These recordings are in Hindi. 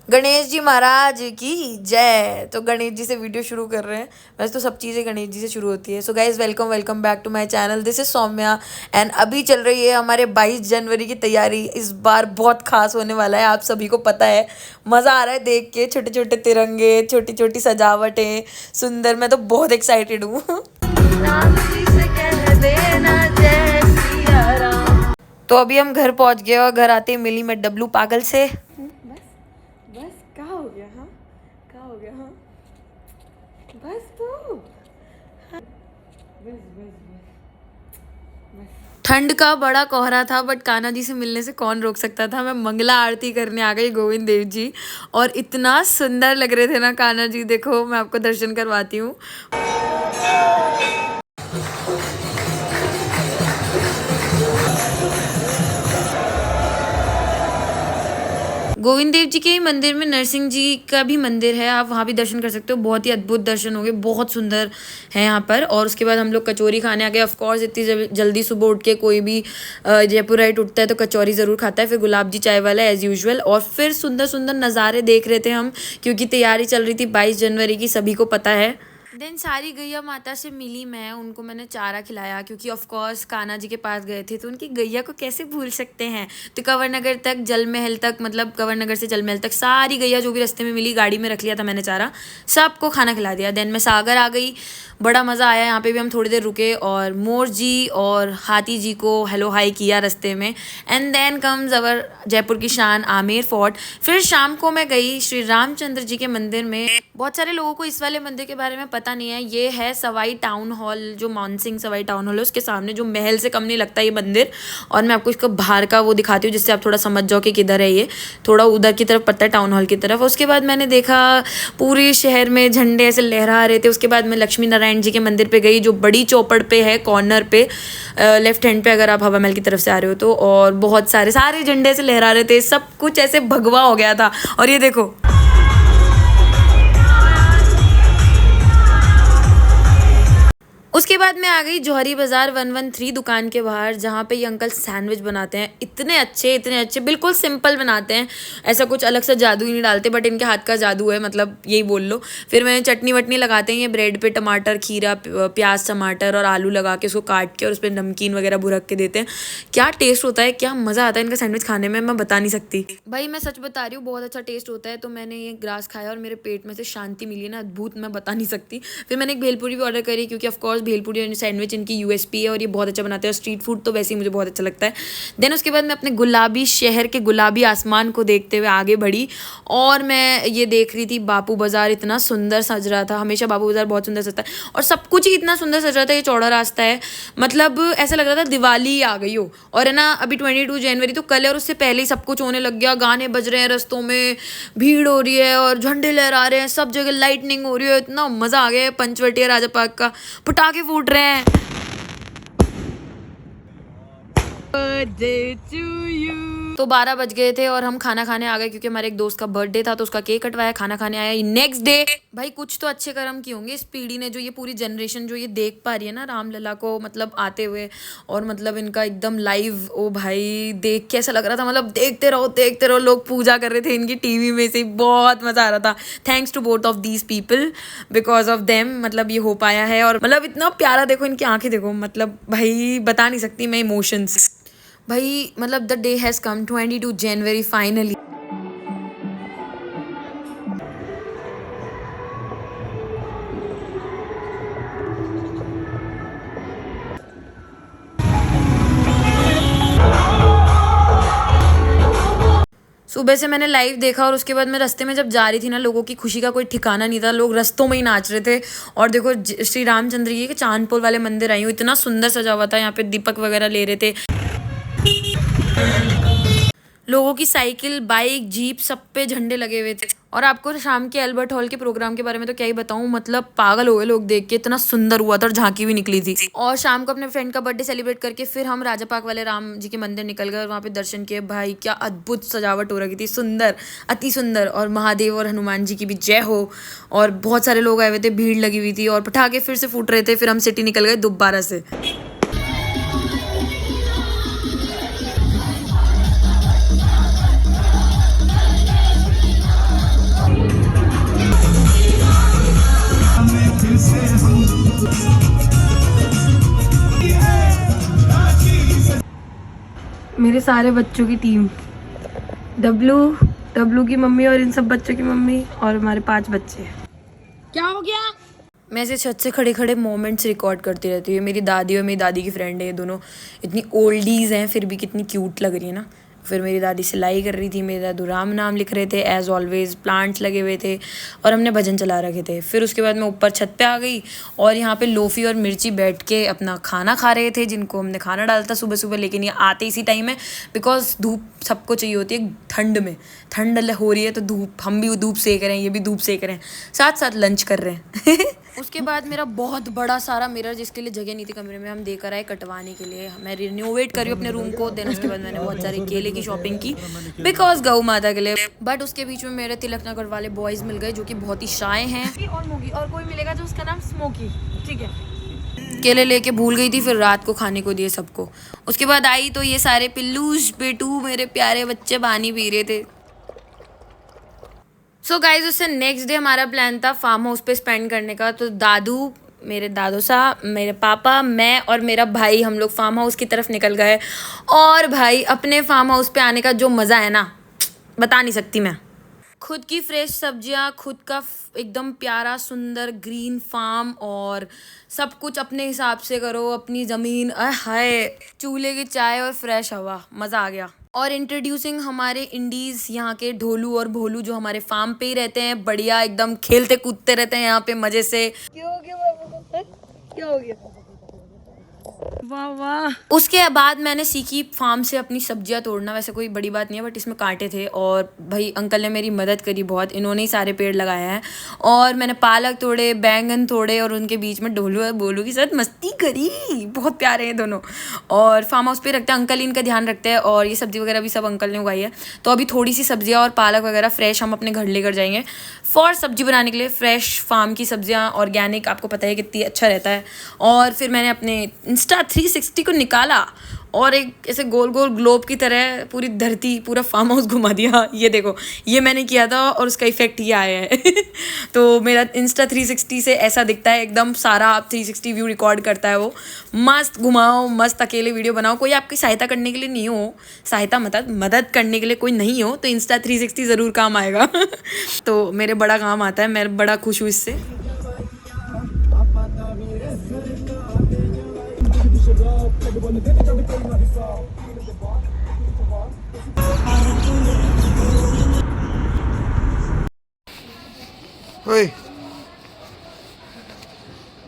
गणेश जी महाराज की जय। तो गणेश जी से वीडियो शुरू कर रहे हैं। वैसे तो सब चीज़ें गणेश जी से शुरू होती है। So guys welcome welcome back to my channel. This is Saumya and अभी चल रही है हमारे 22 जनवरी की तैयारी। इस बार बहुत खास होने वाला है, आप सभी को पता है। मज़ा आ रहा है देख के, छोटे छोटे तिरंगे, छोटी छोटी सजावटें, सुंदर। मैं तो बहुत एक्साइटेड हूँ। तो अभी हम घर पहुंच गए और घर आते ही मिली मैं डब्लू पागल से। बस क्या हो गया? हाँ, क्या हो गया? हाँ, बस तो हाँ। बस बस बस ठंड का बड़ा कोहरा था, बट कान्हा जी से मिलने से कौन रोक सकता था। मैं मंगला आरती करने आ गई गोविंद देव जी, और इतना सुंदर लग रहे थे ना कान्हा जी। देखो मैं आपको दर्शन करवाती हूँ। गोविंद देव जी के ही मंदिर में नरसिंह जी का भी मंदिर है, आप वहाँ भी दर्शन कर सकते हो। बहुत ही अद्भुत दर्शन हो गए, बहुत सुंदर है यहाँ पर। और उसके बाद हम लोग कचौरी खाने आ गए। ऑफकोर्स इतनी जल्दी सुबह उठ के कोई भी जयपुराइट उठता है तो कचौरी ज़रूर खाता है। फिर गुलाब जी चाय वाला एज़ यूजुअल, और फिर सुंदर सुंदर नज़ारे देख रहे थे हम, क्योंकि तैयारी चल रही थी 22 जनवरी की, सभी को पता है। देन सारी गैया माता से मिली मैं, उनको मैंने चारा खिलाया, क्योंकि ऑफ कोर्स कान्हा जी के पास गए थे तो उनकी गैया को कैसे भूल सकते हैं। तो कंवर नगर तक, जल महल तक, मतलब कंवर नगर से जल महल तक सारी गैया जो भी रास्ते में मिली, गाड़ी में रख लिया था मैंने चारा, सबको खाना खिला दिया। देन मैं सागर आ गई, बड़ा मज़ा आया। यहाँ पे भी हम थोड़ी देर रुके और मोर जी और हाथी जी को हेलो हाई किया रास्ते में। एंड देन कम्स अवर जयपुर की शान आमेर फोर्ट। फिर शाम को मैं गई श्री रामचंद्र जी के मंदिर में। बहुत सारे लोगों को इस वाले मंदिर के बारे में पता नहीं है। ये है सवाई टाउन हॉल, जो मानसिंह सवाई टाउन हॉल है उसके सामने, जो महल से कम नहीं लगता ये मंदिर। और मैं आपको इसका बाहर का वो दिखाती हूँ, जिससे आप थोड़ा समझ जाओ कि किधर है ये। थोड़ा उधर की तरफ पड़ता है, टाउन हॉल की तरफ। उसके बाद मैंने देखा पूरे शहर में झंडे ऐसे लहरा रहे थे। उसके बाद मैं लक्ष्मी नारायण जी के मंदिर पे गई, जो बड़ी चौपड़ पे है, कॉर्नर पे लेफ्ट हैंड पे, अगर आप हवा महल की तरफ से आ रहे हो तो। और बहुत सारे झंडे ऐसे लहरा रहे थे, सब कुछ ऐसे भगवा हो गया था। और ये देखो, उसके बाद मैं आ गई जौहरी बाज़ार 113 दुकान के बाहर, जहाँ पे ये अंकल सैंडविच बनाते हैं। इतने अच्छे, बिल्कुल सिंपल बनाते हैं, ऐसा कुछ अलग सा जादू ही नहीं डालते, बट इनके हाथ का जादू है, मतलब यही बोल लो। फिर मैंने चटनी वटनी लगाते हैं ये ब्रेड पे, टमाटर, खीरा, प्याज, टमाटर और आलू लगा के उसको काट के, और उस पर नमकीन वगैरह भुरक के देते हैं। क्या टेस्ट होता है, क्या मज़ा आता है इनका सैंडविच खाने में, मैं बता नहीं सकती भाई। मैं सच बता रही हूँ, बहुत अच्छा टेस्ट होता है। तो मैंने ये ग्रास खाया और मेरे पेट में से शांति मिली ना, अद्भुत, मैं बता नहीं सकती। फिर मैंने एक भेलपूरी भी ऑर्डर करी, क्योंकि ऑफकोर्स भेलपूरी सैंडविच इनकी यूएसपी है और ये बहुत अच्छा बनाते हैं। और स्ट्रीट फूड तो वैसे ही मुझे बहुत अच्छा लगता है। देन उसके बाद मैं अपने गुलाबी शहर के गुलाबी आसमान को देखते हुए आगे बढ़ी, और मैं ये देख रही थी बापू बाज़ार इतना सुंदर सज रहा था। हमेशा बापू बाज़ार बहुत सुंदर सजता है, और सब कुछ ही इतना सुंदर सज रहा था। ये चौड़ा रास्ता है, मतलब ऐसा लग रहा था दिवाली आ गई हो। और है ना, अभी 22 जनवरी तो कल है, और उससे पहले ही सब कुछ होने लग गया। गाने बज रहे हैं रस्तों में, भीड़ हो रही है, और झंडे लहरा रहे हैं, सब जगह लाइटनिंग हो रही है। इतना मज़ा आ गया है। पंचवटी राजा पार्क का पटाखे फूट रहे हैं। तो 12 बज गए थे और हम खाना खाने आ गए, क्योंकि हमारे एक दोस्त का बर्थडे था, तो उसका केक कटवाया, खाना खाने आया। नेक्स्ट डे भाई कुछ तो अच्छे कर्म किए होंगे इस पीढ़ी ने, जो ये पूरी जनरेशन जो ये देख पा रही है ना रामलला को, मतलब आते हुए। और मतलब इनका एकदम लाइव, ओ भाई देख के ऐसा लग रहा था, मतलब देखते रहो। लोग पूजा कर रहे थे इनकी टीवी में से, बहुत मजा आ रहा था। Thanks to both of these people, because of them मतलब ये हो पाया है। और मतलब इतना प्यारा, देखो इनकी आंखें देखो, मतलब भाई बता नहीं सकती मैं इमोशंस। भाई मतलब the day has come, 22 January finally. सुबह से मैंने लाइव देखा, और उसके बाद मैं रास्ते में जब जा रही थी ना, लोगों की खुशी का कोई ठिकाना नहीं था। लोग रस्तों में ही नाच रहे थे। और देखो श्री रामचंद्र जी के चांदपुर वाले मंदिर आई हूँ, इतना सुंदर सजा हुआ था। यहाँ पे दीपक वगैरह ले रहे थे। लोगों की साइकिल, बाइक, जीप, सब पे झंडे लगे हुए थे। और आपको शाम के अल्बर्ट हॉल के प्रोग्राम के बारे में तो क्या ही बताऊं, मतलब पागल हो गए लोग देख के, इतना सुंदर हुआ था और झांकी भी निकली थी। और शाम को अपने फ्रेंड का बर्थडे सेलिब्रेट करके फिर हम राजा पार्क वाले राम जी के मंदिर निकल गए, और वहाँ पे दर्शन किए। भाई क्या अद्भुत सजावट हो रही थी, सुंदर, अति सुंदर। और महादेव और हनुमान जी की भी जय हो। और बहुत सारे लोग आए हुए थे, भीड़ लगी हुई थी, और पटाखे फिर से फूट रहे थे। फिर हम सिटी निकल गए दोबारा से। मेरे सारे बच्चों की टीम, डब्लू की मम्मी और इन सब बच्चों की मम्मी और हमारे 5 बच्चे। क्या हो गया? मैं ऐसे छत से खड़े खड़े मोमेंट्स रिकॉर्ड करती रहती हूँ। मेरी दादी और मेरी दादी की फ्रेंड है, ये दोनों इतनी ओल्डीज हैं फिर भी कितनी क्यूट लग रही है ना। फिर मेरी दादी सिलाई कर रही थी, मेरे दादू राम नाम लिख रहे थे, एज़ ऑलवेज प्लांट्स लगे हुए थे और हमने भजन चला रखे थे। फिर उसके बाद मैं ऊपर छत पे आ गई और यहाँ पे लोफ़ी और मिर्ची बैठ के अपना खाना खा रहे थे, जिनको हमने खाना डाला था सुबह सुबह। लेकिन ये आते इसी टाइम है बिकॉज धूप सबको चाहिए होती है ठंड में। ठंड हो रही है तो धूप, हम भी धूप सेक रहे हैं, ये भी धूप सेक रहे हैं, साथ साथ लंच कर रहे हैं। उसके बाद मेरा बहुत बड़ा सारा मिरर, जिसके लिए जगह नहीं थी कमरे में, हम देकर आए कटवाने के लिए। मैं रिनोवेट कर रही हूँ अपने रूम को। देन उसके बाद मैंने बहुत सारे केले की शॉपिंग की बिकॉज गौ माता के लिए। बट उसके बीच में मेरे तिलक नगर वाले बॉयज़ मिल गए जो कि बहुत ही शाय हैं। और मोगी और कोई मिलेगा जो उसका नाम स्मोकी, ठीक है। केले लेके भूल गई थी, फिर रात को खाने को दिए सबको। उसके बाद आई तो ये सारे पिल्लूस बेटू मेरे प्यारे बच्चे पानी पी रहे थे। सो गाइज उससे नेक्स्ट डे हमारा प्लान था फार्म हाउस पे स्पेंड करने का। तो दादू, मेरे दादू साहब, मेरे पापा, मैं और मेरा भाई, हम लोग फार्म हाउस की तरफ निकल गए। और भाई अपने फार्म हाउस पे आने का जो मज़ा है ना, बता नहीं सकती मैं। खुद की फ्रेश सब्जियां, खुद का एकदम प्यारा सुंदर ग्रीन फार्म और सब कुछ अपने हिसाब से करो, अपनी ज़मीन, हाय, चूल्हे की चाय और फ्रेश हवा, मज़ा आ गया। और इंट्रोड्यूसिंग हमारे इंडीज़ यहाँ के ढोलू और भोलू जो हमारे फार्म पे ही रहते हैं, बढ़िया एकदम खेलते कूदते रहते हैं यहाँ पे मज़े से। क्या हो गया बाबू को? क्या हो गया? वाह वाह। उसके बाद मैंने सीखी फार्म से अपनी सब्जियां तोड़ना। वैसे कोई बड़ी बात नहीं है बट इसमें कांटे थे और भाई अंकल ने मेरी मदद करी बहुत, इन्होंने ही सारे पेड़ लगाए हैं। और मैंने पालक तोड़े, बैंगन तोड़े और उनके बीच में ढोलू और बोलू के साथ मस्ती करी। बहुत प्यारे हैं दोनों। और फार्म हाउस पे रखते हैं अंकल, इनका ध्यान रखते हैं। और ये सब्ज़ी वगैरह भी सब अंकल ने उगाई है। तो अभी थोड़ी सी सब्जियाँ और पालक वगैरह फ्रेश हम अपने घर लेकर जाएंगे फॉर सब्जी बनाने के लिए। फ्रेश फार्म की सब्जियाँ, ऑर्गेनिक, आपको पता है कितनी अच्छा रहता है। और फिर मैंने अपने इंस्टा 360 को निकाला और एक ऐसे गोल गोल ग्लोब की तरह पूरी धरती, पूरा फार्म हाउस घुमा दिया। ये देखो, ये मैंने किया था और उसका इफेक्ट ये आया है। तो मेरा इंस्टा 360 से ऐसा दिखता है एकदम, सारा आप 360 व्यू रिकॉर्ड करता है वो। मस्त घुमाओ, मस्त अकेले वीडियो बनाओ। कोई आपकी सहायता करने के लिए नहीं हो, सहायता मदद करने के लिए कोई नहीं हो तो इंस्टा 360 ज़रूर काम आएगा। तो मेरे बड़ा काम आता है, मैं बड़ा खुश हूँ इससे। ओए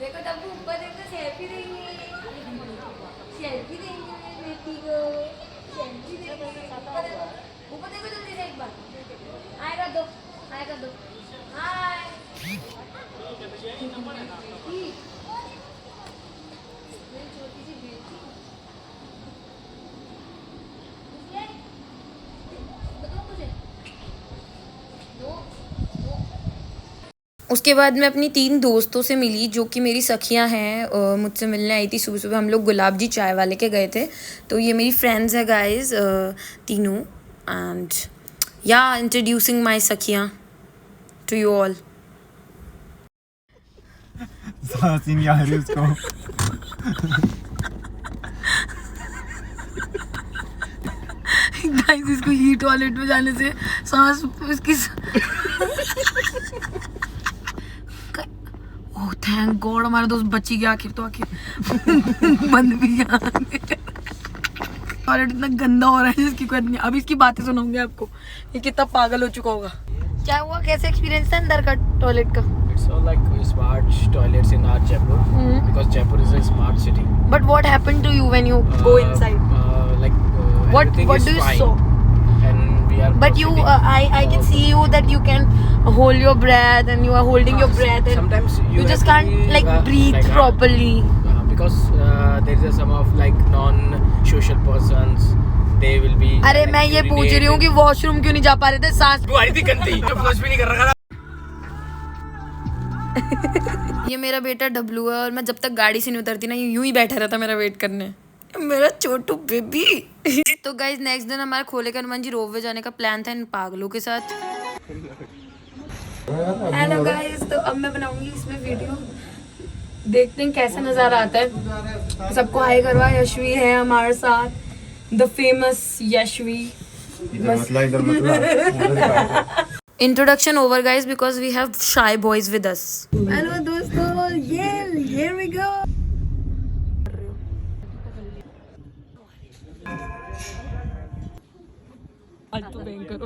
देखो डब्बू ऊपर देखो, सेल्फी देंगे, सेल्फी देंगे बेटी को, सेल्फी देंगे। ऊपर देखो जल्दी से एक बार। आएगा दो, आएगा दो। हाय। मेरी छोटी सी बेटी। बताओ मुझे। दो। उसके बाद मैं अपनी 3 दोस्तों से मिली जो कि मेरी सखियां हैं। मुझसे मिलने आई थी सुबह सुबह। हम लोग गुलाब जी चाय वाले के गए थे। तो ये मेरी फ्रेंड्स है गाइस, तीनों। एंड या इंट्रोड्यूसिंग माय सखियां टू यू ऑल। सीन यार है उसको। गाइस इसको ही टॉयलेट में जाने से सांस इसकी ओह थैंक गॉड, हमारा दोस्त बची गया आखिर। तो आखिर बंद भी गया। टॉयलेट इतना गंदा हो रहा है जिसकी कोई नहीं। अब इसकी बातें सुनाऊंगी आपको, ये कितना पागल हो चुका होगा। क्या हुआ, कैसे एक्सपीरियंस था अंदर का टॉयलेट का? It's all like smart toilets in our Jaipur because Jaipur is a smart city. But what happened to you when you go inside? What everything is do you fine. saw? And we are. But you, I can see you that you can hold your breath and you are holding your breath and Sometimes you have just to can't be, like breathe like, properly. Because there is some of like non-social persons. They will be. अरे like, मैं ये पूछ रही हूँ कि वॉशरूम क्यों नहीं जा पा रहे थे? सांस तू आई थी गंदी, तो फ्लश भी नहीं कर रहा था। ये मेरा बेटा डब्लू है और मैं जब तक गाड़ी से नहीं उतरती ना, ये यूं ही बैठा रहता मेरा वेट करने। मेरा छोटू बेबी। तो गाइज नेक्स्ट दिन हमारा खोले के हनुमान जी रोपवे जाने का प्लान था इन पागलों के साथ। हेलो गाइज, तो अब मैं बनाऊंगी इसमें वीडियो, देखते हैं कैसा नज़ारा आता है। सबको हाय करवा, यशवी है हमारे साथ, द फेमस यशवी. इधर मतला Introduction over, guys, because we have shy boys with us. Hello दोस्तों, ये here we go. आज तो भयंकर